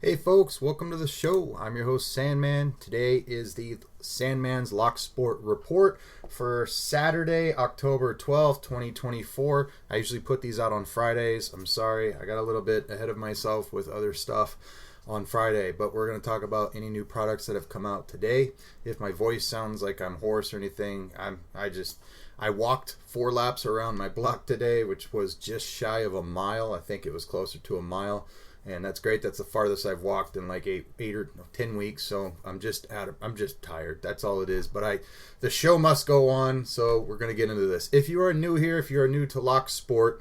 Hey folks, welcome to the show. I'm your host Sandman. Today is the Sandman'S Locksport report for Saturday, October 12th, 2024. I usually put these out on Fridays. I'm sorry, I got a little bit ahead of myself with other stuff on Friday, but we're going to talk about any new products that have come out today. If my voice sounds like I'm hoarse or anything, I walked 4 laps around my block today, which was just shy of a mile. I think it was closer to a mile. And that's great. That's the farthest I've walked in like eight or 10 weeks. So I'm just tired. That's all it is. But the show must go on. So we're going to get into this. If you are new here, if you are new to Locksport,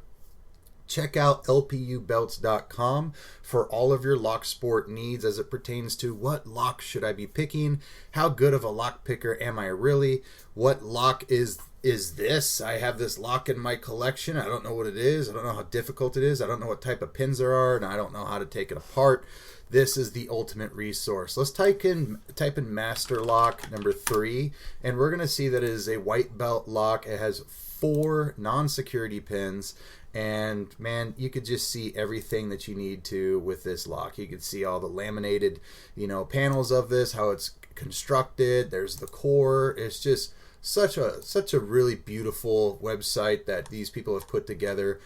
check out lpubelts.com for all of your lock sport needs as it pertains to what lock should I be picking, how good of a lock picker am I really, what lock is this? I have this lock in my collection. I don't know what it is. I don't know how difficult it is. I don't know what type of pins there are, and I don't know how to take it apart. This is the ultimate resource. Let's type in master lock number 3, and we're going to see that it is a white belt lock. It has 4 non-security pins. And man, you could just see everything that you need to with this lock. You could see all the laminated, panels of this, how it's constructed. There's the core. It's just such a really beautiful website that these people have put together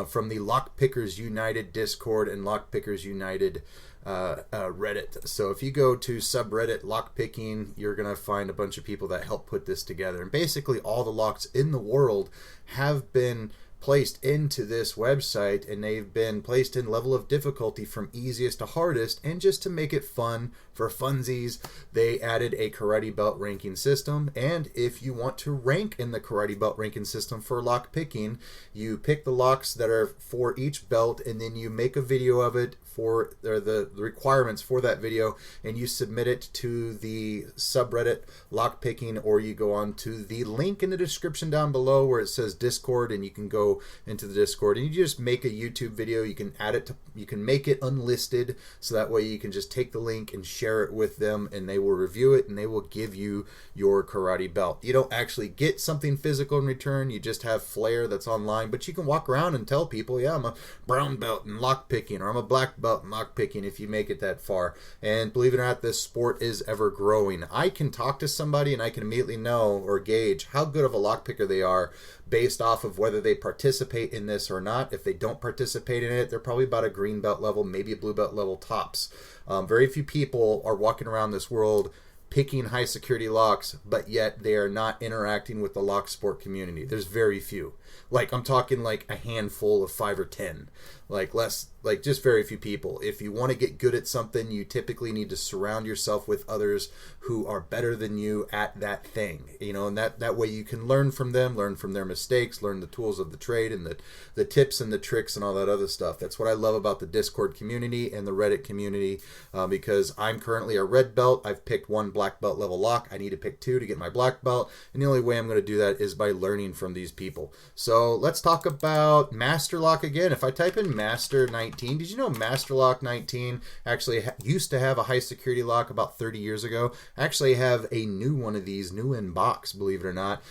from the Lockpickers United Discord and Lockpickers United Reddit. So if you go to subreddit lockpicking, you're going to find a bunch of people that help put this together. And basically all the locks in the world have been placed into this website, and they've been placed in level of difficulty from easiest to hardest. And just to make it fun for funsies, they added a karate belt ranking system. And if you want to rank in the karate belt ranking system for lock picking, you pick the locks that are for each belt, and then you make a video of it for the requirements for that video, and you submit it to the subreddit lockpicking, or you go on to the link in the description down below where it says Discord, and you can go into the Discord and you just make a YouTube video. You can add it to, you can make it unlisted, so that way you can just take the link and share it with them, and they will review it and they will give you your karate belt. You don't actually get something physical in return. You just have flair that's online, but you can walk around and tell people, yeah, I'm a brown belt in lockpicking, or I'm a black belt in lockpicking, if you make it that far. And believe it or not, this sport is ever growing. I can talk to somebody and I can immediately know or gauge how good of a lockpicker they are based off of whether they participate in this or not. If they don't participate in it, they're probably about a green belt level, maybe a blue belt level tops. Very few people are walking around this world picking high security locks, but yet they are not interacting with the lock sport community. There's very few. Like, I'm talking like a handful of 5 or 10. Like less, like just very few people. If you want to get good at something, you typically need to surround yourself with others who are better than you at that thing. And that way you can learn from them, learn from their mistakes, learn the tools of the trade and the tips and the tricks and all that other stuff. That's what I love about the Discord community and the Reddit community, because I'm currently a red belt. I've picked 1 black belt level lock. I need to pick 2 to get my black belt, and the only way I'm going to do that is by learning from these people. So let's talk about Master Lock again. If I type in Master 19, did you know Master Lock 19 actually used to have a high security lock about 30 years ago? I actually have a new one of these, new in box, believe it or not.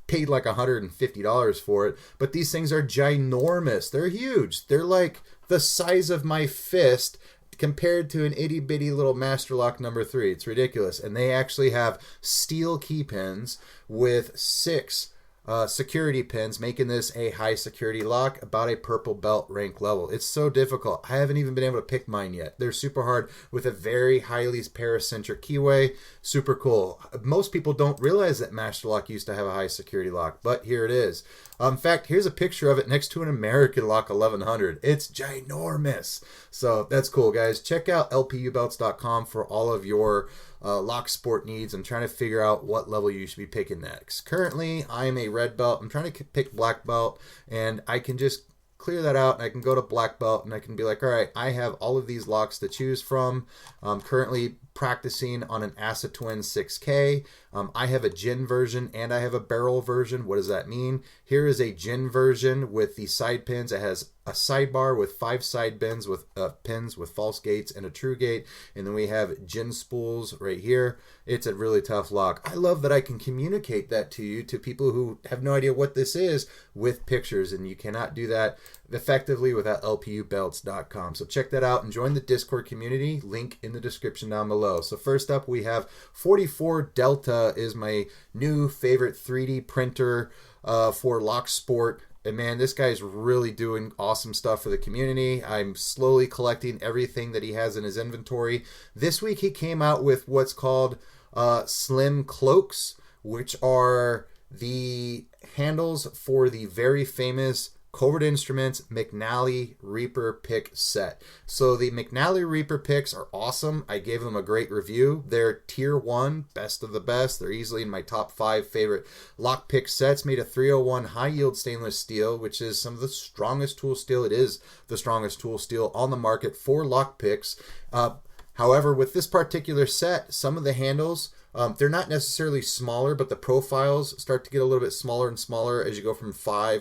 Paid like $150 for it, but these things are ginormous. They're huge. They're like the size of my fist compared to an itty bitty little Master Lock number 3. It's ridiculous. And they actually have steel key pins with 6 security pins, making this a high security lock, about a purple belt rank level. It's so difficult. I haven't even been able to pick mine yet. They're super hard with a very highly paracentric keyway. Super cool. Most people don't realize that Master Lock used to have a high security lock, but here it is. In fact, here's a picture of it next to an American Lock 1100. It's ginormous. So that's cool, guys. Check out lpubelts.com for all of your lock sport needs. I'm trying to figure out what level you should be picking next. Currently, I'm a red belt. I'm trying to pick black belt, and I can just clear that out and I can go to black belt and I can be like, all right, I have all of these locks to choose from. I'm currently practicing on an Acid Twin 6K. I have a gin version and I have a barrel version. What does that mean? Here is a gin version with the side pins. It has a sidebar with 5 side pins with false gates and a true gate. And then we have gin spools right here. It's a really tough lock. I love that I can communicate that to you, to people who have no idea what this is, with pictures. And you cannot do that effectively without lpubelts.com. So check that out and join the Discord community. Link in the description down below. So first up, we have 44 Delta is my new favorite 3D printer for Locksport. And man, this guy's really doing awesome stuff for the community. I'm slowly collecting everything that he has in his inventory. This week he came out with what's called slim cloaks, which are the handles for the very famous Covert Instruments McNally Reaper pick set. So the McNally Reaper picks are awesome. I gave them a great review. They're tier 1, best of the best. They're easily in my top 5 favorite lockpick sets, made of 301 high yield stainless steel, which is some of the strongest tool steel. It is the strongest tool steel on the market for lockpicks. However, with this particular set, some of the handles, they're not necessarily smaller, but the profiles start to get a little bit smaller and smaller as you go from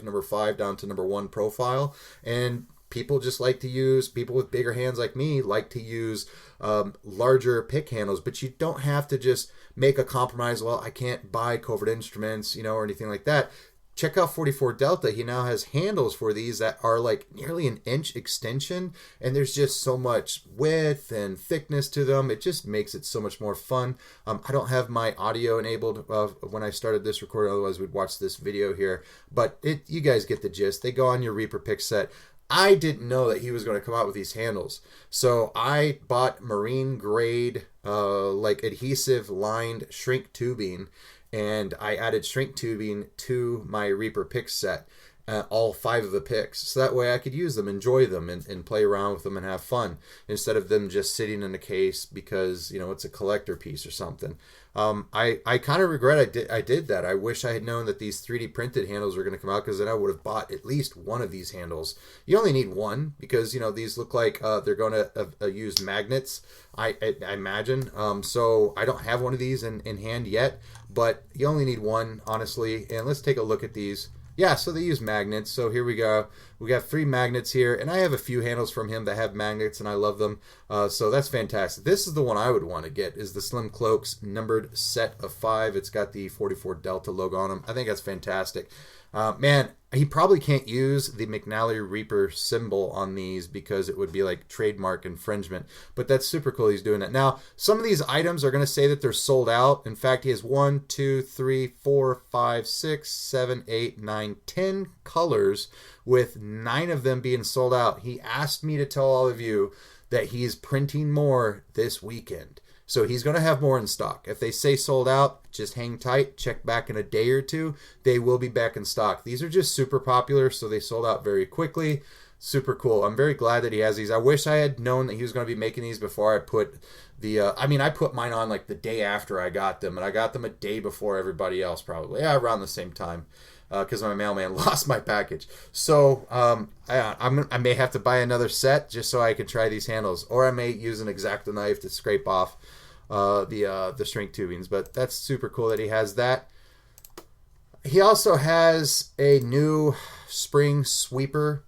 number 5 down to number 1 profile. And people with bigger hands like me like to use larger pick handles, but you don't have to just make a compromise. Well, I can't buy Covert Instruments, or anything like that. Check out 44 Delta. He now has handles for these that are like nearly an inch extension, and there's just so much width and thickness to them. It just makes it so much more fun. I don't have my audio enabled when I started this recording, otherwise we'd watch this video here. But you guys get the gist. They go on your Reaper pick set. I didn't know that he was going to come out with these handles, so I bought marine grade adhesive lined shrink tubing. And I added shrink tubing to my Reaper pick set, all 5 of the picks. So that way I could use them, enjoy them, and play around with them and have fun, instead of them just sitting in a case because, it's a collector piece or something. I kind of regret I did that. I wish I had known that these 3D printed handles were going to come out, because then I would have bought at least one of these handles. You only need one because, these look like they're going to use magnets, I imagine. So I don't have one of these in hand yet, but you only need one, honestly. And let's take a look at these. Yeah, so they use magnets. So here we go. We got 3 magnets here, and I have a few handles from him that have magnets, and I love them. So that's fantastic. This is the one I would want to get, is the Slim Cloaks numbered set of 5. It's got the 44 Delta logo on them. I think that's fantastic. Man, he probably can't use the McNally Reaper symbol on these because it would be like trademark infringement, but that's super cool he's doing that. Now, some of these items are going to say that they're sold out. In fact, he has 1, 2, 3, 4, 5, 6, 7, 8, 9, 10 colors, with 9 of them being sold out. He asked me to tell all of you that he's printing more this weekend. So he's going to have more in stock. If they say sold out, just hang tight. Check back in a day or 2. They will be back in stock. These are just super popular, so they sold out very quickly. Super cool. I'm very glad that he has these. I wish I had known that he was going to be making these before I put the... I put mine on like the day after I got them, and I got them a day before everybody else probably. Yeah, around the same time. Because my mailman lost my package. So I may have to buy another set just so I can try these handles. Or I may use an X-Acto knife to scrape off the shrink tubings. But that's super cool that he has that. He also has a new spring sweeper.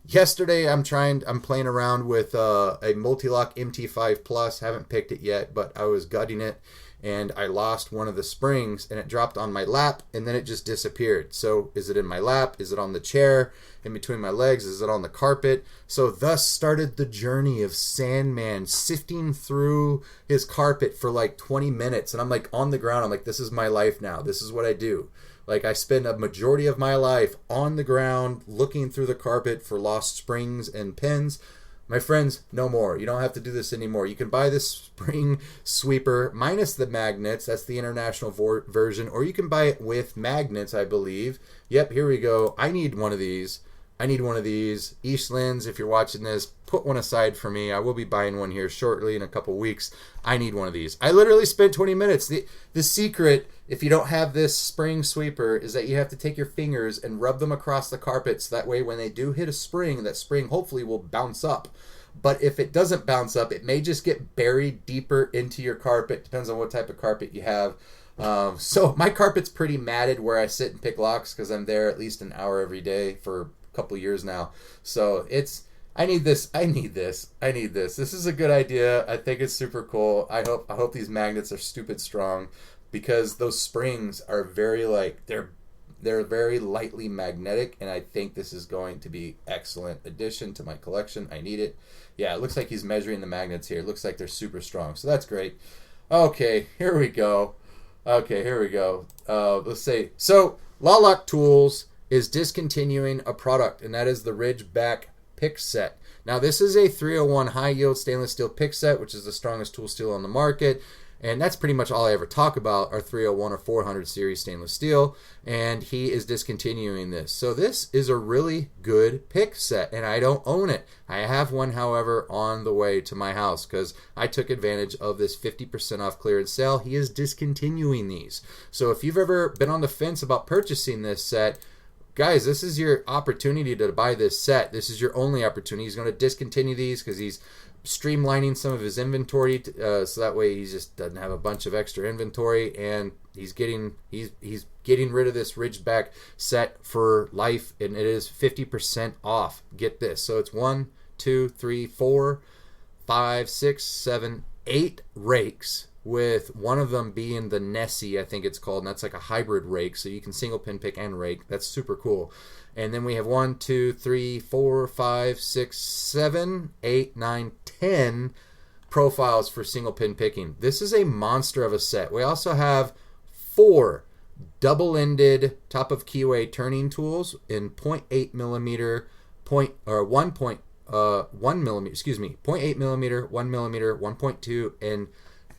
Yesterday I'm playing around with a Multi-Lock MT5 Plus. Haven't picked it yet, but I was gutting it, and I lost one of the springs, and it dropped on my lap, and then it just disappeared. So is it in my lap? Is it on the chair? In between my legs? Is it on the carpet? So thus started the journey of Sandman, sifting through his carpet for like 20 minutes. And I'm like on the ground. I'm like, this is my life now. This is what I do. Like, I spend a majority of my life on the ground looking through the carpet for lost springs and pins. My friends, no more. You don't have to do this anymore. You can buy this spring sweeper minus the magnets. That's the international version. Or you can buy it with magnets, I believe. Yep, here we go. I need one of these. I need one of these. Eastlands, if you're watching this, put one aside for me. I will be buying one here shortly in a couple weeks. I need one of these. I literally spent 20 minutes. The secret, if you don't have this spring sweeper, is that you have to take your fingers and rub them across the carpet, so that way when they do hit a spring, that spring hopefully will bounce up. But if it doesn't bounce up, it may just get buried deeper into your carpet. Depends on what type of carpet you have. So my carpet's pretty matted where I sit and pick locks because I'm there at least an hour every day for a couple years now. So I need this. This is a good idea. I think it's super cool. I hope these magnets are stupid strong because those springs are very they're very lightly magnetic, and I think this is going to be excellent addition to my collection. I need it. Yeah, it looks like he's measuring the magnets here. It looks like they're super strong, so that's great. Okay, here we go. Let's see. So, Lock Tools is discontinuing a product, and that is the Ridgeback pick set. Now, this is a 301 high-yield stainless steel pick set, which is the strongest tool steel on the market. And that's pretty much all I ever talk about are 301 or 400 series stainless steel. And he is discontinuing this. So this is a really good pick set, and I don't own it. I have one, however, on the way to my house because I took advantage of this 50% off clearance sale. He is discontinuing these. So if you've ever been on the fence about purchasing this set, guys, this is your opportunity to buy this set. This is your only opportunity. He's going to discontinue these because he's streamlining some of his inventory so that way he just doesn't have a bunch of extra inventory, and he's getting rid of this Ridgeback set for life, and it is 50% off. Get this. So it's 1, 2, 3, 4, 5, 6, 7, 8 rakes, with one of them being the Nessie, I think it's called, and that's like a hybrid rake, so you can single pin pick and rake. That's super cool. And then we have 1, 2, 3, 4, 5, 6, 7, 8, 9, 10 profiles for single pin picking. This is a monster of a set. We also have 4 double-ended top of keyway turning tools in 0.8 millimeter, 1 millimeter, 0.8 millimeter, 1 millimeter, 1.2, and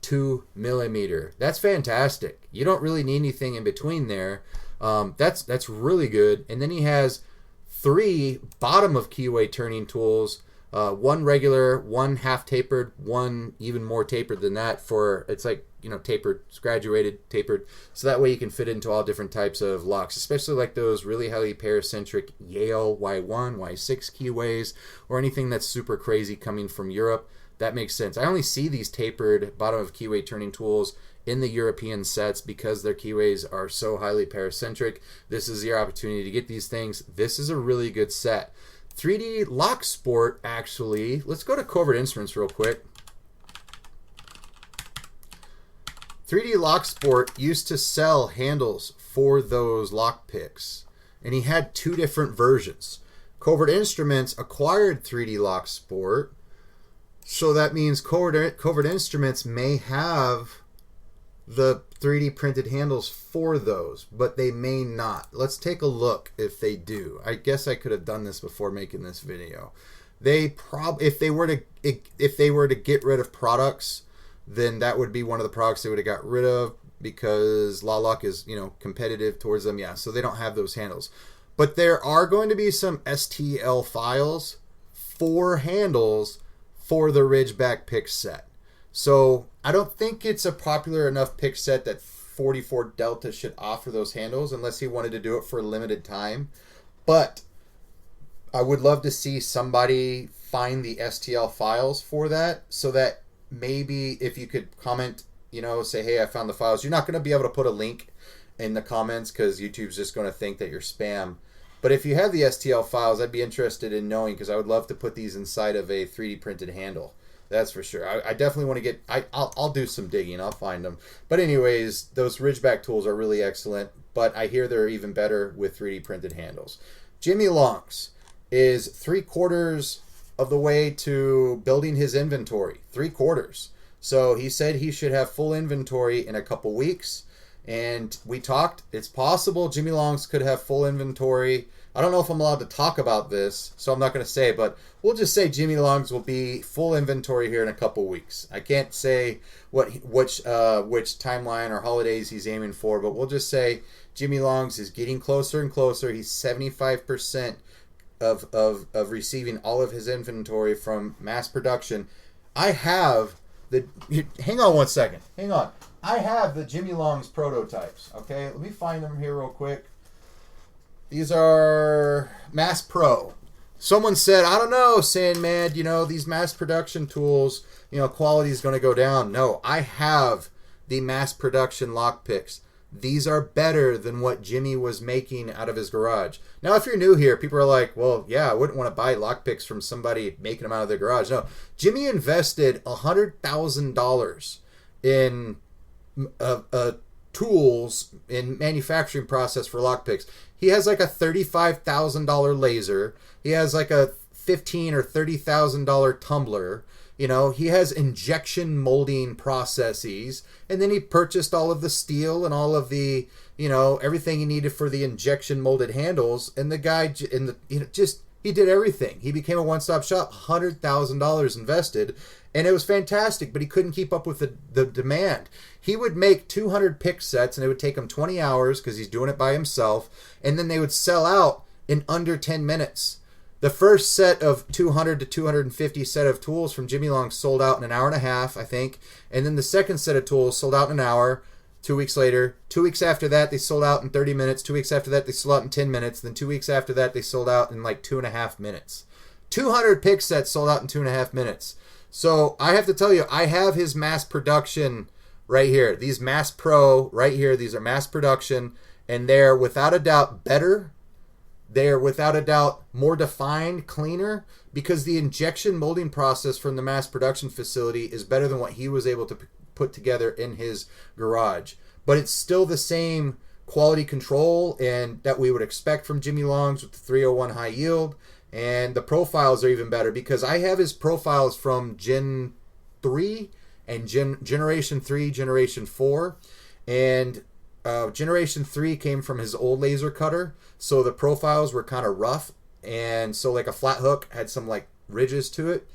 2 millimeter. That's fantastic. You don't really need anything in between there. That's really good. And then he has 3 bottom of keyway turning tools, 1 regular, 1 half tapered, 1 even more tapered than that for, it's like, tapered, it's graduated, tapered, so that way you can fit into all different types of locks, especially like those really highly paracentric Yale Y1, Y6 keyways, or anything that's super crazy coming from Europe. That makes sense. I only see these tapered bottom of keyway turning tools in the European sets because their keyways are so highly paracentric. This is your opportunity to get these things. This is a really good set. 3D Locksport, actually. Let's go to Covert Instruments real quick. 3D Locksport used to sell handles for those lockpicks, and he had 2 different versions. Covert Instruments acquired 3D Locksport, so that means Covert Instruments may have the 3D printed handles for those, but they may not. Let's take a look if they do. I guess I could have done this before making this video. If they were to get rid of products, then that would be one of the products they would have got rid of because Lock is, competitive towards them. Yeah, so they don't have those handles. But there are going to be some STL files for handles for the Ridgeback pick set. So I don't think it's a popular enough pick set that 44 Delta should offer those handles unless he wanted to do it for a limited time. But I would love to see somebody find the STL files for that, so that maybe if you could comment, say, hey, I found the files. You're not going to be able to put a link in the comments because YouTube's just going to think that you're spam. But if you have the STL files, I'd be interested in knowing because I would love to put these inside of a 3D printed handle. That's for sure. I definitely want to get... I'll do some digging. I'll find them. But anyways, those Ridgeback tools are really excellent. But I hear they're even better with 3D printed handles. Jimy Longs is 3/4 of the way to building his inventory. 3/4. So he said he should have full inventory in a couple weeks. And we talked. It's possible Jimy Longs could have full inventory. I don't know if I'm allowed to talk about this, so I'm not going to say, but we'll just say Jimy Longs will be full inventory here in a couple weeks. I can't say which timeline or holidays he's aiming for, but we'll just say Jimy Longs is getting closer and closer. He's 75% of receiving all of his inventory from mass production. I have the... Hang on one second. Hang on. I have the Jimy Longs prototypes, okay? Let me find them here real quick. These are Mass Pro. Someone said, I don't know, Sandman, these mass production tools, quality is going to go down. No, I have the mass production lockpicks. These are better than what Jimy was making out of his garage. Now, if you're new here, people are like, well, yeah, I wouldn't want to buy lockpicks from somebody making them out of their garage. No, Jimy invested $100,000 in tools in manufacturing process for lockpicks. He has like a $35,000 laser. He has like a $15,000 or $30,000 tumbler. You know, he has injection molding processes, and then he purchased all of the steel and all of the, you know, everything he needed for the injection molded handles. And the guy, he did everything. He became a one-stop shop. $100,000 invested, and it was fantastic. But he couldn't keep up with the demand. He would make 200 pick sets, and it would take him 20 hours because he's doing it by himself. And then they would sell out in under 10 minutes. The first set of 200 to 250 set of tools from Jimy Longs sold out in an hour and a half, I think. And then the second set of tools sold out in an hour. 2 weeks later. 2 weeks after that, they sold out in 30 minutes. 2 weeks after that, they sold out in 10 minutes. Then 2 weeks after that, they sold out in like 2.5 minutes. 200 pick sets sold out in 2.5 minutes. So I have to tell you, I have his mass production right here. These Mass Pro right here, these are mass production. And they're without a doubt better. They're without a doubt more defined, cleaner, because the injection molding process from the mass production facility is better than what he was able to put together in his garage. But it's still the same quality control and that we would expect from Jimy Longs with the 301 high yield. And the profiles are even better because I have his profiles from Gen 3 and Generation 3, Generation 4. And Generation 3 came from his old laser cutter, so the profiles were kind of rough, and so like a flat hook had some like ridges to it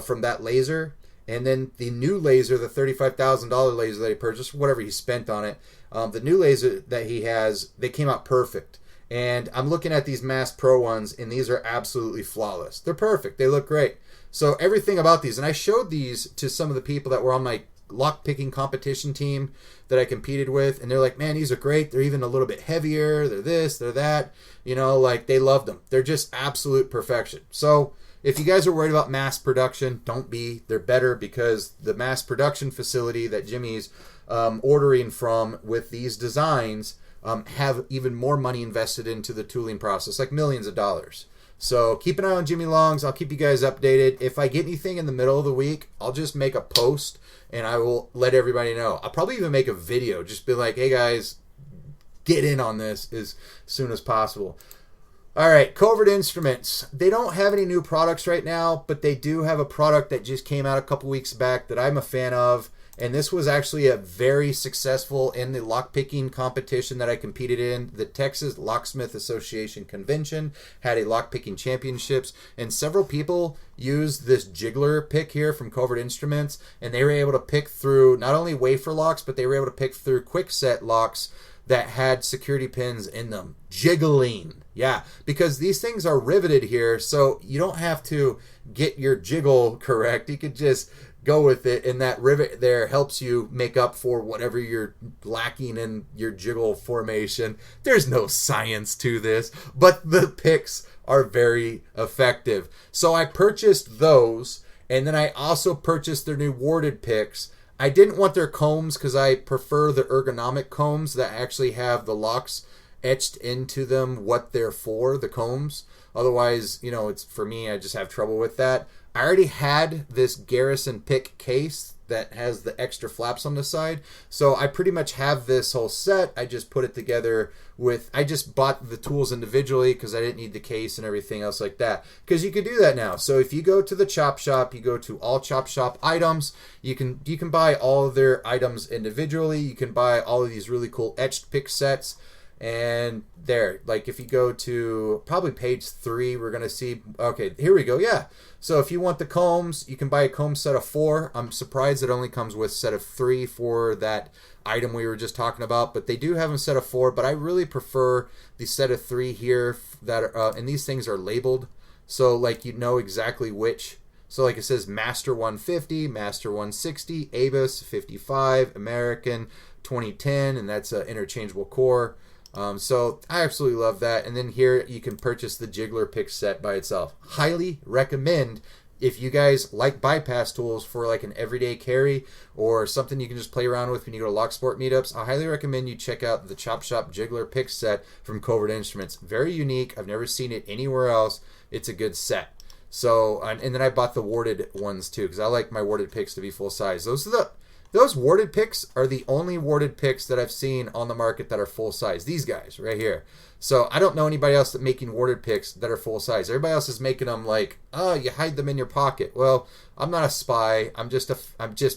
from that laser. And then the new laser, the $35,000 laser that he purchased, whatever he spent on it, the new laser that he has, they came out perfect. And I'm looking at these Mass Pro ones, and these are absolutely flawless. They're perfect. They look great. So everything about these, and I showed these to some of the people that were on my lockpicking competition team that I competed with, and they're like, man, these are great. They're even a little bit heavier. They're this, they're that. You know, like they loved them. They're just absolute perfection. So if you guys are worried about mass production, don't be. They're better because the mass production facility that Jimy's ordering from with these designs have even more money invested into the tooling process, like millions of dollars. So keep an eye on Jimy Longs. I'll keep you guys updated. If I get anything in the middle of the week, I'll just make a post and I will let everybody know. I'll probably even make a video. Just be like, hey guys, get in on this as soon as possible. All right, Covert Instruments. They don't have any new products right now, but they do have a product that just came out a couple weeks back that I'm a fan of. And this was actually a very successful in the lockpicking competition that I competed in. The Texas Locksmith Association Convention had a lockpicking championships, and several people used this jiggler pick here from Covert Instruments, and they were able to pick through not only wafer locks, but they were able to pick through quick set locks that had security pins in them. Jiggling. Yeah, because these things are riveted here, so you don't have to get your jiggle correct. You could just go with it, and that rivet there helps you make up for whatever you're lacking in your jiggle formation. There's no science to this, but the picks are very effective. So I purchased those, and then I also purchased their new warded picks. I didn't want their combs because I prefer the ergonomic combs that actually have the locks etched into them, what they're for, the combs. Otherwise, you know, it's for me, I just have trouble with that. I already had this Garrison pick case that has the extra flaps on the side. So I pretty much have this whole set. I just put it together with, I just bought the tools individually because I didn't need the case and everything else like that. Because you could do that now. So if you go to the Chop Shop, you go to all Chop Shop items, you can buy all of their items individually. You can buy all of these really cool etched pick sets. And there, like if you go to probably page 3, we're going to see, okay, here we go. Yeah. So if you want the combs, you can buy a comb set of 4. I'm surprised it only comes with set of 3 for that item we were just talking about, but they do have a set of 4, but I really prefer the set of 3 here that are, and these things are labeled. So like, you know exactly which. So like it says Master 150, Master 160, Abus 55, American 2010, and that's an interchangeable core. So I absolutely love that. And then here you can purchase the Jiggler pick set by itself. Highly recommend if you guys like bypass tools for like an everyday carry or something you can just play around with when you go to Locksport meetups, I highly recommend you check out the Chop Shop Jiggler pick set from Covert Instruments. Very unique. I've never seen it anywhere else. It's a good set. So, and then I bought the warded ones too, because I like my warded picks to be full size. Those warded picks are the only warded picks that I've seen on the market that are full size. These guys right here. So I don't know anybody else that making warded picks that are full size. Everybody else is making them like, oh, you hide them in your pocket. Well, I'm not a spy. I'm just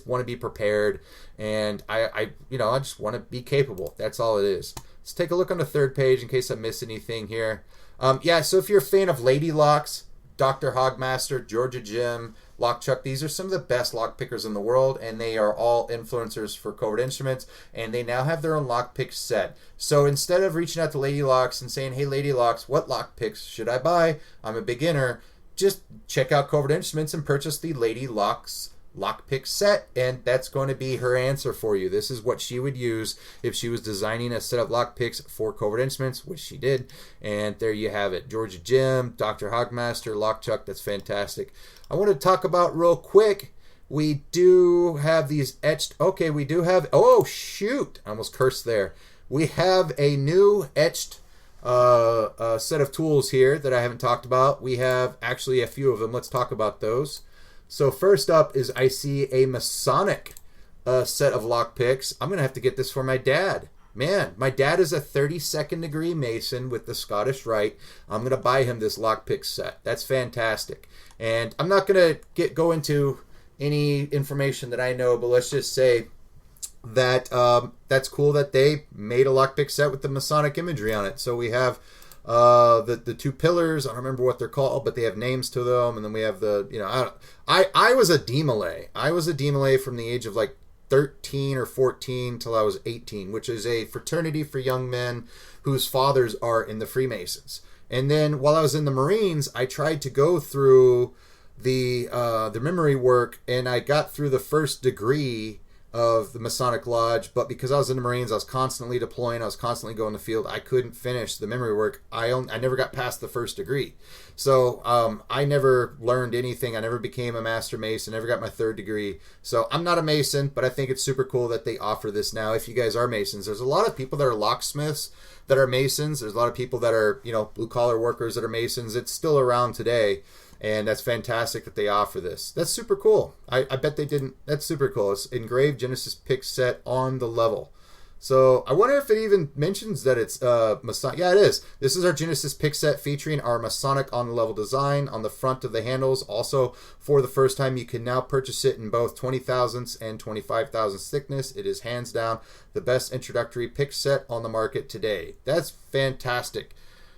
want to be prepared, and I just want to be capable. That's all it is. Let's take a look on the third page in case I miss anything here. So if you're a fan of Lady Locks, Dr. Hogmaster, Georgia Jim, Lockchuck, these are some of the best lock pickers in the world, and they are all influencers for Covert Instruments, and they now have their own lockpick set. So instead of reaching out to Lady Locks and saying, hey Lady Locks, what lockpicks should I buy? I'm a beginner. Just check out Covert Instruments and purchase the Lady Locks lockpick set, and that's going to be her answer for you. This is what she would use if she was designing a set of lockpicks for Covert Instruments, which she did. And there you have it. Georgia Jim, Dr. Hogmaster, Lockchuck. That's fantastic. I want to talk about real quick. We do have these etched. Okay, we do have. Oh shoot! I almost cursed there. We have a new etched set of tools here that I haven't talked about. We have actually a few of them. Let's talk about those. So first up is I see a Masonic set of lockpicks. I'm going to have to get this for my dad. Man, my dad is a 32nd degree Mason with the Scottish Rite. I'm going to buy him this lockpick set. That's fantastic. And I'm not going to go into any information that I know, but let's just say that that's cool that they made a lockpick set with the Masonic imagery on it. So we have the two pillars. I don't remember what they're called, but they have names to them. And then we have I was a D-Malay. I was a D-Malay from the age of like 13 or 14 till I was 18, which is a fraternity for young men whose fathers are in the Freemasons. And then while I was in the Marines, I tried to go through the memory work, and I got through the first degree of the Masonic Lodge, but because I was in the Marines, I was constantly deploying, I was constantly going to the field, I couldn't finish the memory work. I never got past the first degree. So I never learned anything. I never became a Master Mason, never got my third degree. So I'm not a Mason, but I think it's super cool that they offer this now. If you guys are Masons, there's a lot of people that are locksmiths that are Masons. There's a lot of people that are, blue collar workers that are Masons. It's still around today. And that's fantastic that they offer this. That's super cool. I bet they didn't. That's super cool. It's engraved Genesis pick set on the level. So I wonder if it even mentions that it's Masonic. Yeah, it is. This is our Genesis pick set featuring our Masonic on the level design on the front of the handles. Also, for the first time, you can now purchase it in both 20 thousandths and 25 thousandths thickness. It is hands down the best introductory pick set on the market today. That's fantastic.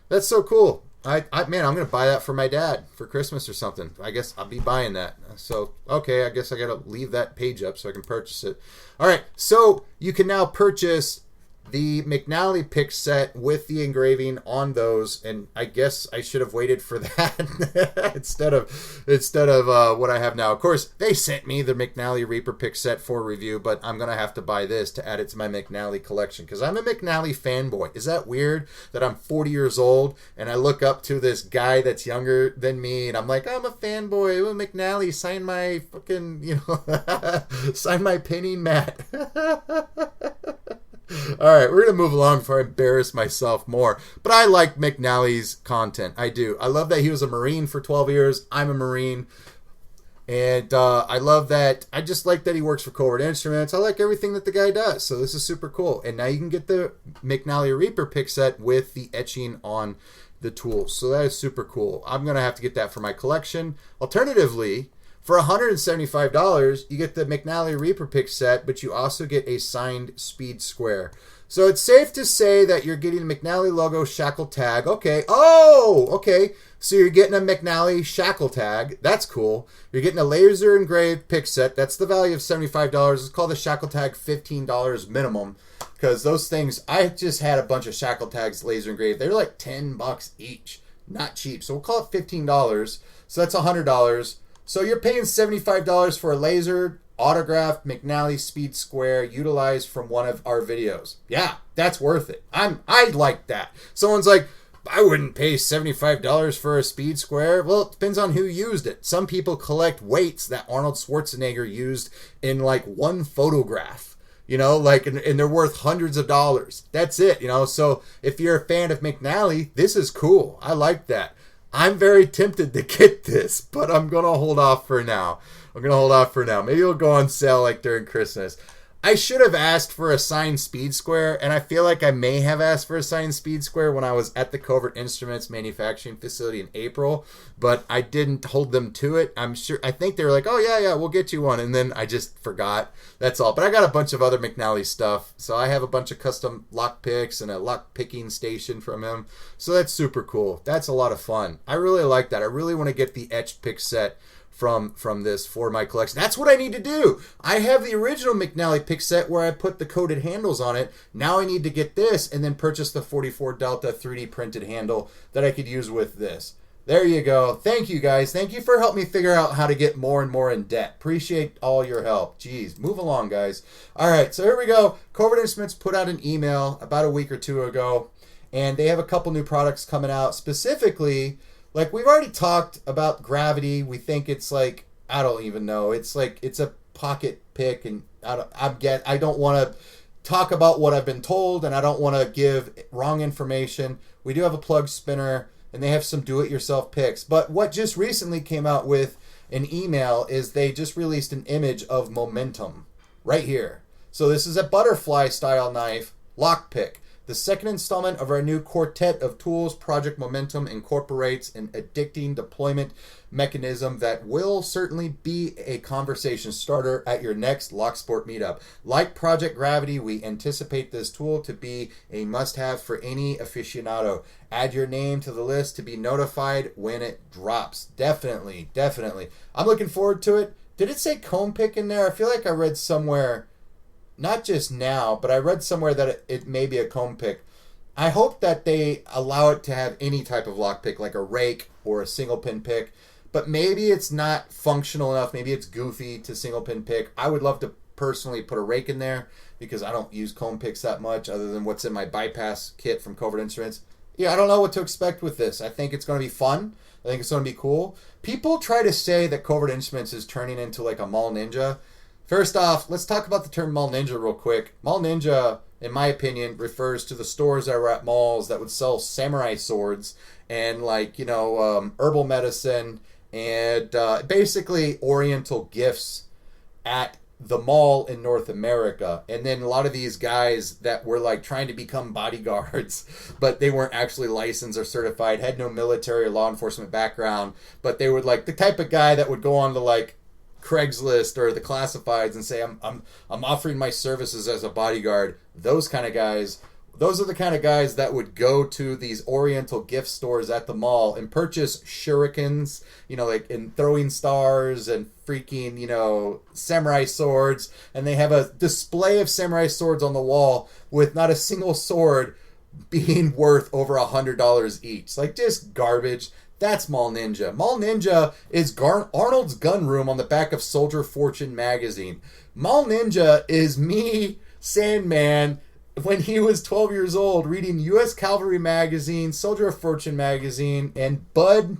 That's so cool. Man, I'm going to buy that for my dad for Christmas or something. I guess I'll be buying that. So, okay, I guess I got to leave that page up so I can purchase it. All right, so you can now purchase the McNally pick set with the engraving on those, and I guess I should have waited for that instead of what I have now. Of course, they sent me the McNally Reaper pick set for review, but I'm gonna have to buy this to add it to my McNally collection because I'm a McNally fanboy. Is that weird that I'm 40 years old and I look up to this guy that's younger than me and I'm like, I'm a fanboy. Oh, McNally, sign my fucking, sign my pinning mat. All right, we're going to move along before I embarrass myself more. But I like McNally's content. I do. I love that he was a Marine for 12 years. I'm a Marine. And I love that. I just like that he works for Covert Instruments. I like everything that the guy does. So this is super cool. And now you can get the McNally Reaper pick set with the etching on the tools. So that is super cool. I'm going to have to get that for my collection. Alternatively, for $175, you get the McNally Reaper pick set, but you also get a signed speed square. So it's safe to say that you're getting a McNally logo shackle tag. Okay. Oh, okay. So you're getting a McNally shackle tag. That's cool. You're getting a laser engraved pick set. That's the value of $75. It's called the shackle tag $15 minimum. Because those things, I just had a bunch of shackle tags laser engraved. They're like $10 each. Not cheap. So we'll call it $15. So that's $100. So you're paying $75 for a laser autographed McNally speed square utilized from one of our videos. Yeah, that's worth it. I like that. Someone's like, I wouldn't pay $75 for a speed square. Well, it depends on who used it. Some people collect weights that Arnold Schwarzenegger used in like one photograph. You know, like, and they're worth hundreds of dollars. That's it, you know. So if you're a fan of McNally, this is cool. I like that. I'm very tempted to get this, but I'm going to hold off for now. Maybe it'll go on sale like during Christmas. I should have asked for a signed speed square, and I feel like I may have asked for a signed speed square when I was at the Covert Instruments manufacturing facility in April, but I didn't hold them to it. I think they were like, oh yeah, we'll get you one, and then I just forgot. That's all. But I got a bunch of other McNally stuff, so I have a bunch of custom lockpicks and a lockpicking station from him, so that's super cool. That's a lot of fun. I really like that. I really want to get the etched pick set from this for my collection. That's what I need to do. I have the original McNally pick set where I put the coated handles on it. Now I need to get this and then purchase the 44 Delta 3D printed handle that I could use with this. There you go. Thank you guys. Thank you for helping me figure out how to get more and more in debt. Appreciate all your help. Jeez, move along, guys. All right, so here we go. Covert Instruments put out an email about a week or two ago, and they have a couple new products coming out. Specifically, like, we've already talked about Gravity. We think it's like, I don't even know. It's like, it's a pocket pick, and I don't want to talk about what I've been told, and I don't want to give wrong information. We do have a plug spinner, and they have some do-it-yourself picks. But what just recently came out with an email is they just released an image of Momentum right here. So this is a butterfly-style knife lockpick. The second installment of our new quartet of tools, Project Momentum, incorporates an addicting deployment mechanism that will certainly be a conversation starter at your next Locksport meetup. Like Project Gravity, we anticipate this tool to be a must-have for any aficionado. Add your name to the list to be notified when it drops. Definitely. I'm looking forward to it. Did it say comb pick in there? I feel like I read somewhere, not just now, but I read somewhere that it may be a comb pick. I hope that they allow it to have any type of lockpick, like a rake or a single pin pick, but maybe it's not functional enough. Maybe it's goofy to single pin pick. I would love to personally put a rake in there because I don't use comb picks that much other than what's in my bypass kit from Covert Instruments. Yeah, I don't know what to expect with this. I think it's going to be fun. I think it's going to be cool. People try to say that Covert Instruments is turning into like a Mall Ninja. First off, let's talk about the term Mall Ninja real quick. Mall Ninja, in my opinion, refers to the stores that were at malls that would sell samurai swords and, like, you know, herbal medicine and basically oriental gifts at the mall in North America. And then a lot of these guys that were like trying to become bodyguards, but they weren't actually licensed or certified, had no military or law enforcement background, but they would, like, the type of guy that would go on to, like, Craigslist or the classifieds and say, I'm offering my services as a bodyguard. Those kind of guys, those are the kind of guys that would go to these oriental gift stores at the mall and purchase shurikens, you know, like in throwing stars and freaking, you know, samurai swords. And they have a display of samurai swords on the wall with not a single sword being worth over $100 each. Like, just garbage. That's Mall Ninja. Mall Ninja is Arnold's gun room on the back of Soldier Fortune magazine. Mall Ninja is me, Sandman, when he was 12 years old, reading U.S. Cavalry magazine, Soldier of Fortune magazine, and Bud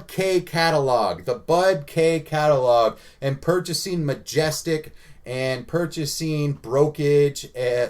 K catalog, the Bud K catalog, and purchasing Majestic and purchasing Brokage,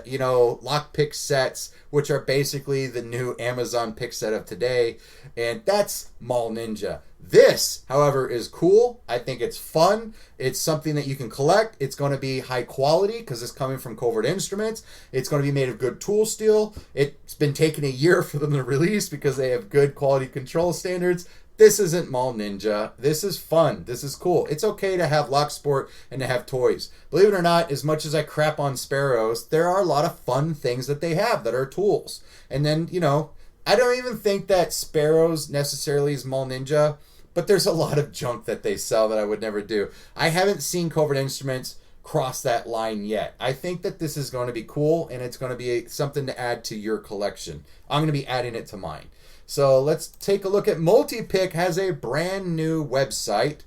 you know, lockpick sets, which are basically the new Amazon pick set of today. And that's Mall Ninja. This, however, is cool. I think it's fun. It's something that you can collect. It's going to be high quality because it's coming from Covert Instruments. It's going to be made of good tool steel. It's been taking a year for them to release because they have good quality control standards. This isn't Mall Ninja. This is fun. This is cool. It's okay to have Locksport and to have toys. Believe it or not, as much as I crap on Sparrows, there are a lot of fun things that they have that are tools. And then, you know, I don't even think that Sparrows necessarily is Mall Ninja, but there's a lot of junk that they sell that I would never do. I haven't seen Covert Instruments cross that line yet. I think that this is going to be cool, and it's going to be something to add to your collection. I'm going to be adding it to mine. So let's take a look at Multipick. Has a brand new website.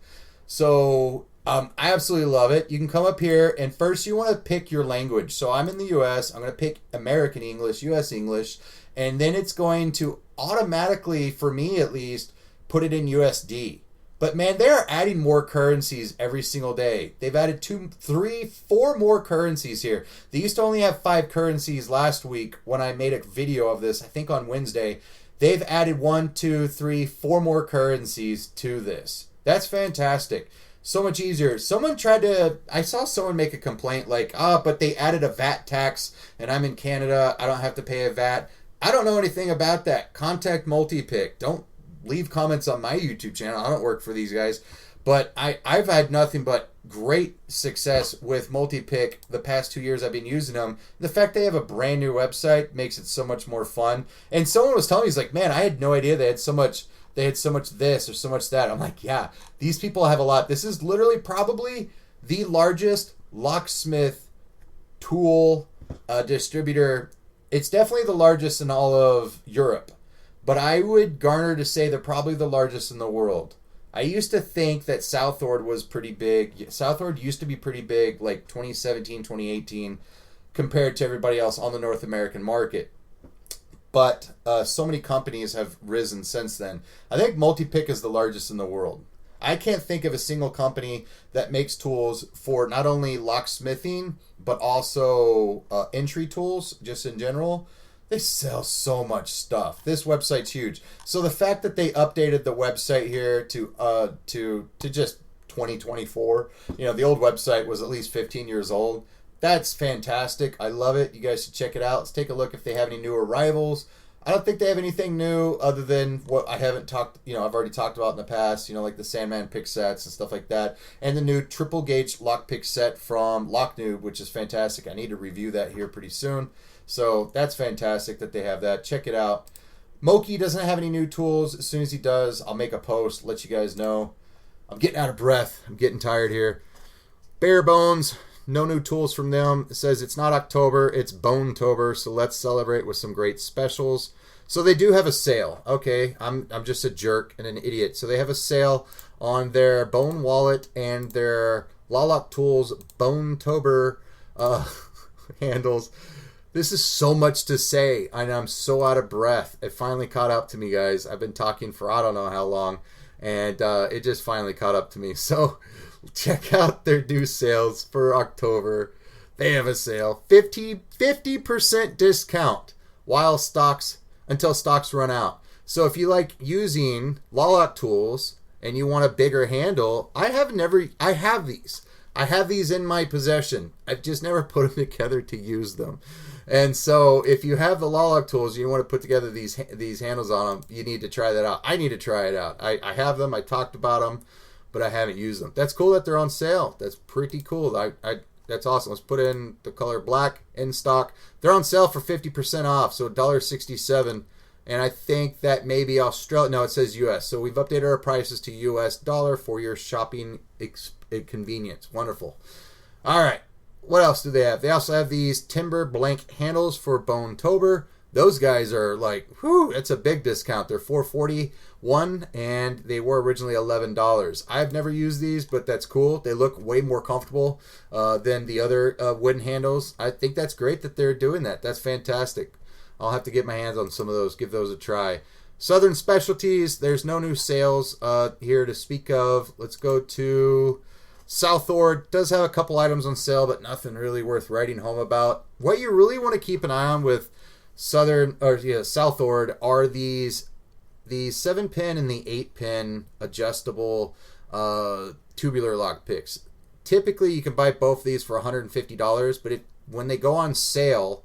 So I absolutely love it. You can come up here, and first you want to pick your language. So I'm in the U.S. I'm going to pick American English, U.S. English, and then it's going to automatically, for me at least, put it in USD. But man, they're adding more currencies every single day. They've added 2, 3, 4 more currencies here. They used to only have 5 currencies last week when I made a video of this, I think on Wednesday. They've added 1, 2, 3, 4 more currencies to this. That's fantastic. So much easier. I saw someone make a complaint like, but they added a VAT tax and I'm in Canada. I don't have to pay a VAT. I don't know anything about that. Contact Multipick. Don't leave comments on my YouTube channel. I don't work for these guys. But I've had nothing but great success with Multipick the past 2 years I've been using them. The fact they have a brand new website makes it so much more fun. And someone was telling me, he's like, man, I had no idea they had so much this or so much that. I'm like, yeah, these people have a lot. This is literally probably the largest locksmith tool distributor. It's definitely the largest in all of Europe. But I would garner to say they're probably the largest in the world. I used to think that Southord was pretty big. Southord used to be pretty big like 2017, 2018 compared to everybody else on the North American market. But so many companies have risen since then. I think Multipick is the largest in the world. I can't think of a single company that makes tools for not only locksmithing, but also entry tools just in general. They sell so much stuff. This website's huge. So the fact that they updated the website here to just 2024, the old website was at least 15 years old. That's fantastic. I love it. You guys should check it out. Let's take a look if they have any new arrivals. I don't think they have anything new other than what I haven't talked, I've already talked about in the past, like the Sandman pick sets and stuff like that. And the new triple gauge lockpick set from Locknoob, which is fantastic. I need to review that here pretty soon. So that's fantastic that they have that. Check it out. Moki doesn't have any new tools. As soon as he does, I'll make a post, let you guys know. I'm getting out of breath. I'm getting tired here. Bare Bones, no new tools from them. It says it's not October, it's Bone-tober, so let's celebrate with some great specials. So they do have a sale. Okay, I'm just a jerk and an idiot. So they have a sale on their Bone Wallet and their Laloc Tools Bone-tober handles. This is so much to say, and I'm so out of breath. It finally caught up to me, guys. I've been talking for I don't know how long, and it just finally caught up to me. So check out their new sales for October. They have a sale. 50% discount until stocks run out. So if you like using Laloc tools and you want a bigger handle, I have these. I have these in my possession. I've just never put them together to use them. And so if you have the Laloc tools and you want to put together these handles on them, you need to try that out. I need to try it out. I have them. I talked about them, but I haven't used them. That's cool that they're on sale. That's pretty cool. That's awesome. Let's put in the color black in stock. They're on sale for 50% off, so $1.67. And I think that maybe Australia. No, it says U.S. So we've updated our prices to U.S. dollar for your shopping convenience. Wonderful. All right. What else do they have? They also have these timber blank handles for Bone-tober. Those guys are like, whew, that's a big discount. They're $4.41, and they were originally $11. I've never used these, but that's cool. They look way more comfortable than the other wooden handles. I think that's great that they're doing that. That's fantastic. I'll have to get my hands on some of those, give those a try. Southern Specialties, there's no new sales here to speak of. Let's go to Southord. Does have a couple items on sale, but nothing really worth writing home about. What you really want to keep an eye on with Southord are the 7-pin and the 8-pin adjustable tubular lock picks. Typically, you can buy both of these for $150, but when they go on sale,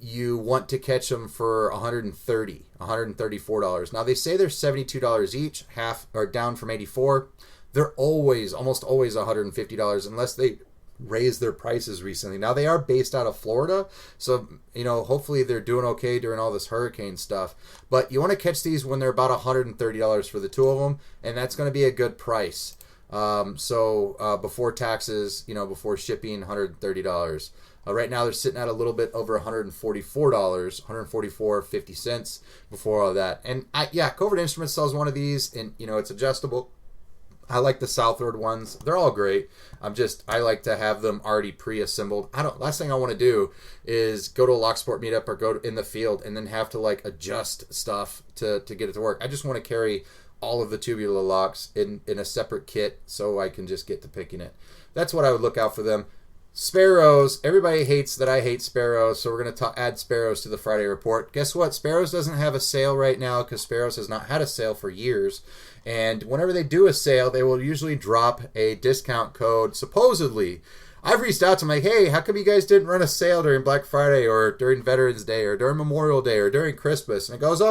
you want to catch them for $134. Now, they say they're $72 each, half or down from $84. They're almost always $150 unless they raise their prices recently. Now, they are based out of Florida, so hopefully they're doing okay during all this hurricane stuff. But you want to catch these when they're about $130 for the two of them, and that's going to be a good price. So before taxes, before shipping, $130. Right now they're sitting at a little bit over $144, $144.50 before all that. And Covert Instruments sells one of these, and it's adjustable. I like the Southward ones. They're all great. I like to have them already pre-assembled. Last thing I want to do is go to a Locksport meetup or go in the field and then have to like adjust stuff to get it to work. I just want to carry all of the tubular locks in a separate kit so I can just get to picking it. That's what I would look out for them. Sparrows. Everybody hates that I hate Sparrows, so we're going to add Sparrows to the Friday report. Guess what? Sparrows doesn't have a sale right now because Sparrows has not had a sale for years. And whenever they do a sale, they will usually drop a discount code, supposedly. I've reached out to them like, hey, how come you guys didn't run a sale during Black Friday or during Veterans Day or during Memorial Day or during Christmas? And it goes,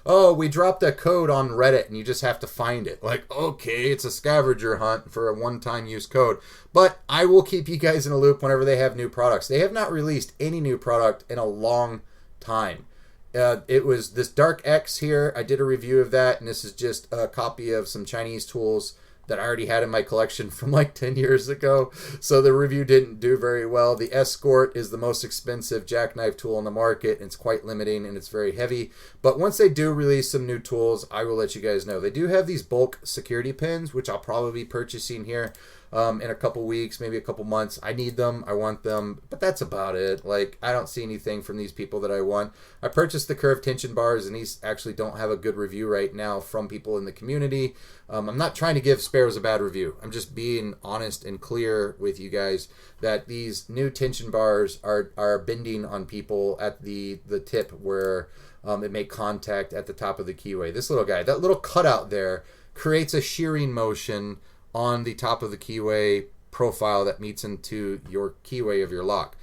oh, we dropped a code on Reddit and you just have to find it. Like, okay, it's a scavenger hunt for a one-time use code. But I will keep you guys in a loop whenever they have new products. They have not released any new product in a long time. It was this Dark X here. I did a review of that, and this is just a copy of some Chinese tools that I already had in my collection from like 10 years ago. So the review didn't do very well. The Escort is the most expensive jackknife tool on the market. And it's quite limiting and it's very heavy. But once they do release some new tools, I will let you guys know. They do have these bulk security pins, which I'll probably be purchasing here in a couple weeks, maybe a couple months. I need them. I want them. But that's about it. Like, I don't see anything from these people that I want. I purchased the curved tension bars, and these actually don't have a good review right now from people in the community. I'm not trying to give Sparrows a bad review. I'm just being honest and clear with you guys that these new tension bars are bending on people at the tip where it made contact at the top of the keyway. This little guy, that little cutout there, creates a shearing motion on the top of the keyway profile that meets into your keyway of your lock.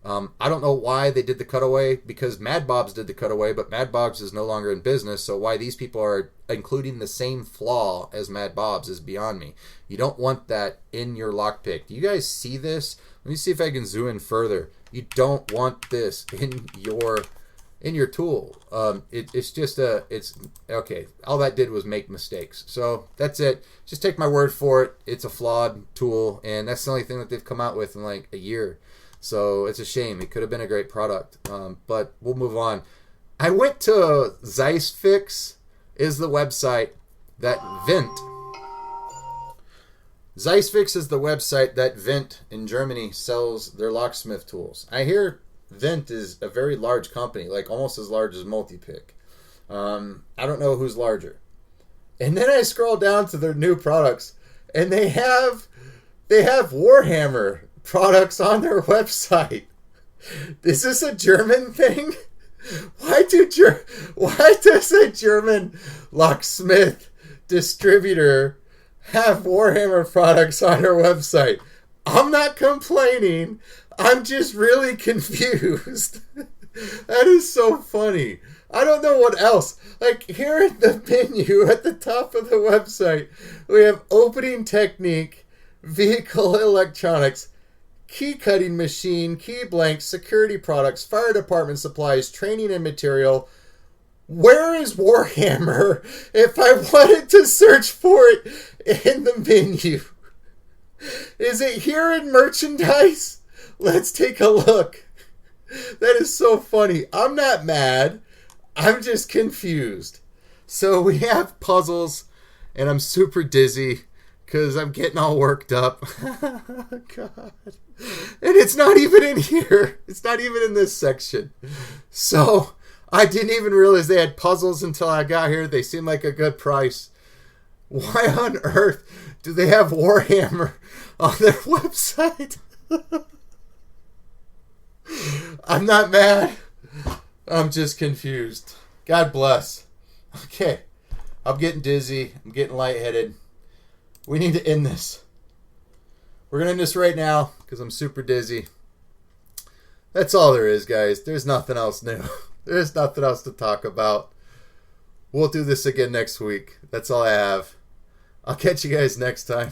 I don't know why they did the cutaway, because Mad Bob's did the cutaway, but Mad Bob's is no longer in business, so why these people are including the same flaw as Mad Bob's is beyond me. You don't want that in your lockpick. Do you guys see this? Let me see if I can zoom in further. You don't want this in your tool. It's okay. All that did was make mistakes. So that's it. Just take my word for it. It's a flawed tool, and that's the only thing that they've come out with in like a year. So it's a shame. It could have been a great product, but we'll move on. I went to Zeissfix is the website that Vent. Zeissfix is the website that Vent in Germany sells their locksmith tools. I hear Vent is a very large company, like almost as large as Multipick. I don't know who's larger. And then I scroll down to their new products, and they have Warhammer products on their website. Is this a German thing? Why does a German locksmith distributor have Warhammer products on their website? I'm not complaining. I'm just really confused. That is so funny. I don't know what else. Like, here at the menu at the top of the website, we have opening technique, vehicle electronics, key cutting machine, key blanks, security products, fire department supplies, training and material. Where is Warhammer if I wanted to search for it in the menu? Is it here in merchandise? Let's take a look. That is so funny. I'm not mad. I'm just confused. So we have puzzles, and I'm super dizzy because I'm getting all worked up. God. And it's not even in here. It's not even in this section. So I didn't even realize they had puzzles until I got here. They seem like a good price. Why on earth do they have Warhammer on their website? I'm not mad. I'm just confused. God bless. Okay. I'm getting dizzy. I'm getting lightheaded. We need to end this. We're going to end this right now because I'm super dizzy. That's all there is, guys. There's nothing else new. There's nothing else to talk about. We'll do this again next week. That's all I have. I'll catch you guys next time.